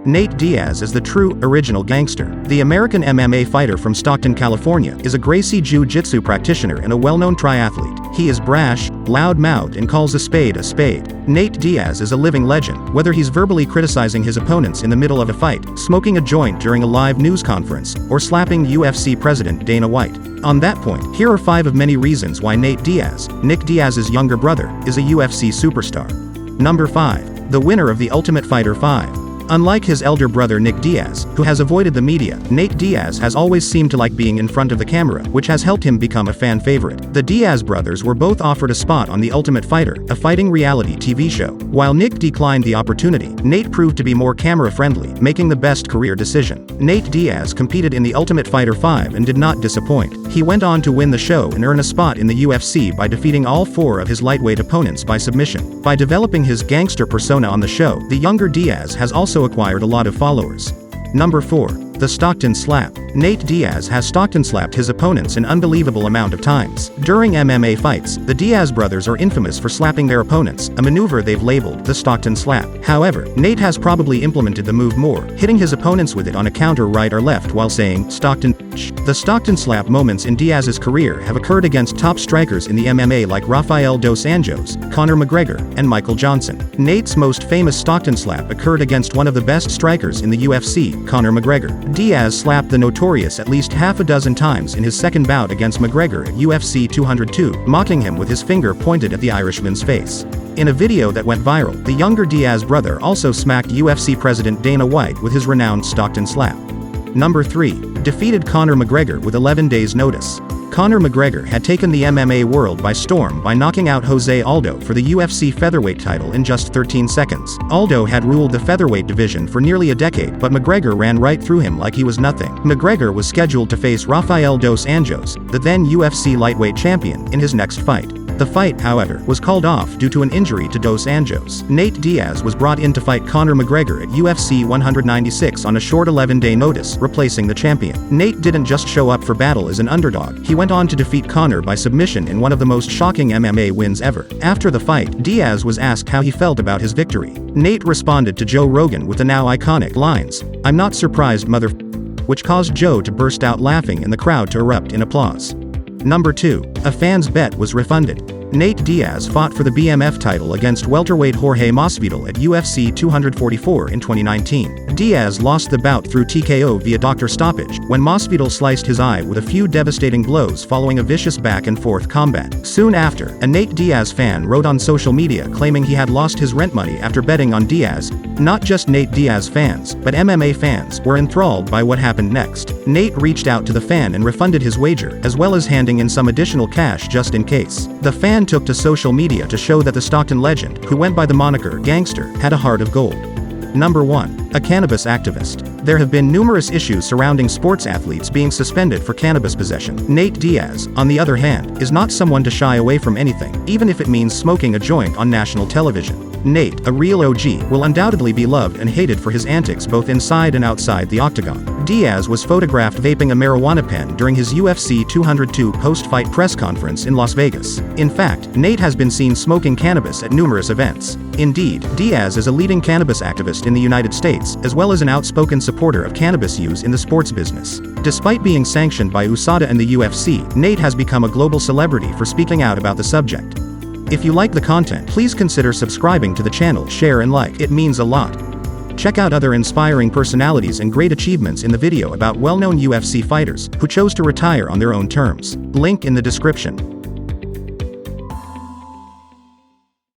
Nate Diaz is the true, original gangster. The American MMA fighter from Stockton, California, is a Gracie Jiu-Jitsu practitioner and a well-known triathlete. He is brash, loud-mouthed and calls a spade a spade. Nate Diaz is a living legend, whether he's verbally criticizing his opponents in the middle of a fight, smoking a joint during a live news conference, or slapping UFC President Dana White. On that point, here are 5 of many reasons why Nate Diaz, Nick Diaz's younger brother, is a UFC superstar. Number 5. The winner of The Ultimate Fighter 5. Unlike his elder brother Nick Diaz, who has avoided the media, Nate Diaz has always seemed to like being in front of the camera, which has helped him become a fan favorite. The Diaz brothers were both offered a spot on The Ultimate Fighter, a fighting reality TV show. While Nick declined the opportunity, Nate proved to be more camera-friendly, making the best career decision. Nate Diaz competed in The Ultimate Fighter 5 and did not disappoint. He went on to win the show and earn a spot in the UFC by defeating all 4 of his lightweight opponents by submission. By developing his gangster persona on the show, the younger Diaz has also acquired a lot of followers. Number 4. The Stockton Slap. Nate Diaz has Stockton slapped his opponents an unbelievable amount of times. During MMA fights, the Diaz brothers are infamous for slapping their opponents, a maneuver they've labeled the Stockton Slap. However, Nate has probably implemented the move more, hitting his opponents with it on a counter right or left while saying, "Stockton." The Stockton Slap moments in Diaz's career have occurred against top strikers in the MMA like Rafael dos Anjos, Conor McGregor, and Michael Johnson. Nate's most famous Stockton Slap occurred against one of the best strikers in the UFC, Conor McGregor. Diaz slapped the notorious at least half a dozen times in his second bout against McGregor at UFC 202, mocking him with his finger pointed at the Irishman's face. In a video that went viral, the younger Diaz brother also smacked UFC President Dana White with his renowned Stockton Slap. Number 3. Defeated Conor McGregor with 11 days' notice. Conor McGregor had taken the MMA world by storm by knocking out Jose Aldo for the UFC featherweight title in just 13 seconds. Aldo had ruled the featherweight division for nearly a decade, but McGregor ran right through him like he was nothing. McGregor was scheduled to face Rafael dos Anjos, the then UFC lightweight champion, in his next fight. The fight, however, was called off due to an injury to dos Anjos. Nate Diaz was brought in to fight Conor McGregor at UFC 196 on a short 11-day notice, replacing the champion. Nate didn't just show up for battle as an underdog, he went on to defeat Conor by submission in one of the most shocking MMA wins ever. After the fight, Diaz was asked how he felt about his victory. Nate responded to Joe Rogan with the now iconic lines, "I'm not surprised, mother," which caused Joe to burst out laughing and the crowd to erupt in applause. Number 2. A fan's bet was refunded. Nate Diaz fought for the BMF title against welterweight Jorge Masvidal at UFC 244 in 2019. Diaz lost the bout through TKO via doctor stoppage, when Masvidal sliced his eye with a few devastating blows following a vicious back-and-forth combat. Soon after, a Nate Diaz fan wrote on social media claiming he had lost his rent money after betting on Diaz. Not just Nate Diaz fans, but MMA fans were enthralled by what happened next. Nate reached out to the fan and refunded his wager, as well as handing in some additional cash just in case. The fan took to social media to show that the Stockton legend, who went by the moniker Gangster, had a heart of gold. Number 1. A cannabis activist. There have been numerous issues surrounding sports athletes being suspended for cannabis possession. Nate Diaz, on the other hand, is not someone to shy away from anything, even if it means smoking a joint on national television. Nate, a real OG, will undoubtedly be loved and hated for his antics both inside and outside the octagon. Diaz was photographed vaping a marijuana pen during his UFC 202 post-fight press conference in Las Vegas. In fact, Nate has been seen smoking cannabis at numerous events. Indeed, Diaz is a leading cannabis activist in the United States, as well as an outspoken supporter of cannabis use in the sports business. Despite being sanctioned by USADA and the UFC, Nate has become a global celebrity for speaking out about the subject. If you like the content, please consider subscribing to the channel, share and like, it means a lot. Check out other inspiring personalities and great achievements in the video about well-known UFC fighters who chose to retire on their own terms. Link in the description.